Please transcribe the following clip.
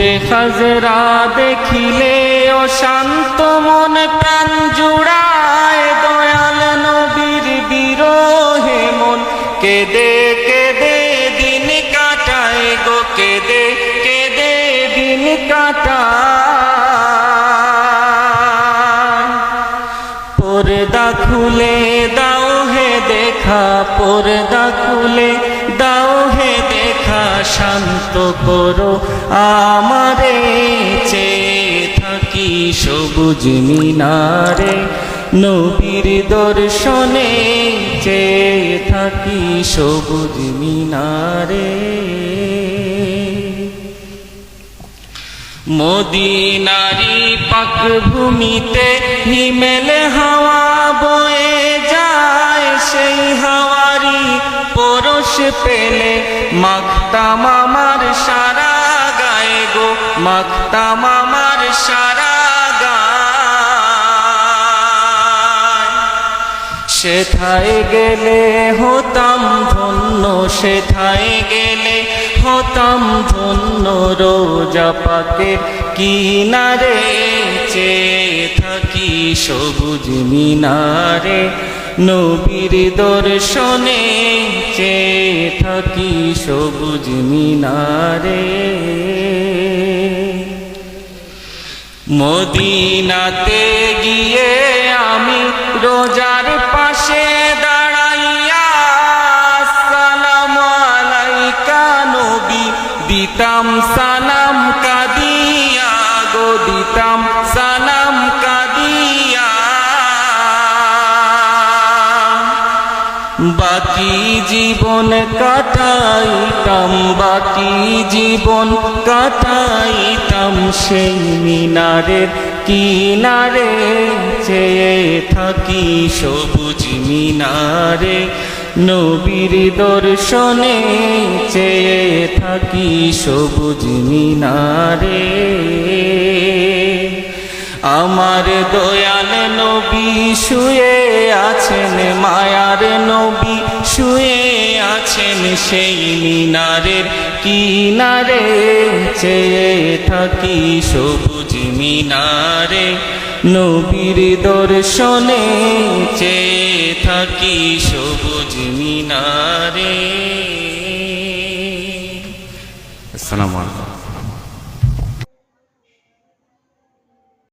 সুরে খাজরা দেখিলে ও শান্ত মন প্রাণ জুড়ায়, দয়াল নবীর বিরহে মন কেঁদে কেঁদে দিন কাটায় গো, কেঁদে কেঁদে দিন কাটায়। পর্দা খুলে দাও হে দেখা, পর্দা খুলে দাও হে দেখা, শান্ত করো আমারে, চেয়ে থাকি সবুজ মিনারে, নবীর দর্শনে চেয়ে থাকি সবুজ মিনারে। মদিনারি পাক ভূমিতে হিমেল হাওয়া বয়ে যায়, সেই হাওয়ারি পরশ পেলে মাখতাম আমার সারা গায়ে গো, মাখতাম আমার সারা গায়। সেথায় গেলে হতাম ধন্য, সেথায় গেলে হতাম ধন্য, রোজা পাকের কিনারে চেয়ে থাকি সবুজ মিনারে, নবীর দর্শনে চেয়ে থাকি সবুজ মিনারে। মদিনাতে গিয়ে আমি রোজার পাশে দাঁড়াইয়া, আসসালামু আলাইকা নবী দিতাম সালাম কাদিয়া গো, দিতাম সালাম কাদিয়া। বাকি জীবন কাটাইতাম, বাকি জীবন কাটাইতাম সেই মিনারের কিনারে, চেয়ে থাকি সবুজ মিনারে, নবীর দর্শনে চেয়ে থাকি সবুজ মিনারে। আমার দয়াল নবী শুয়ে আছেন, মায়ার নবী শুয়ে আছেন সেই মিনারের কিনারে, চেয়ে থাকি সবুজ মিনারে, নবীর দর্শনে চেয়ে থাকি সবুজ মিনারে। আসসালামু আলাইকুম।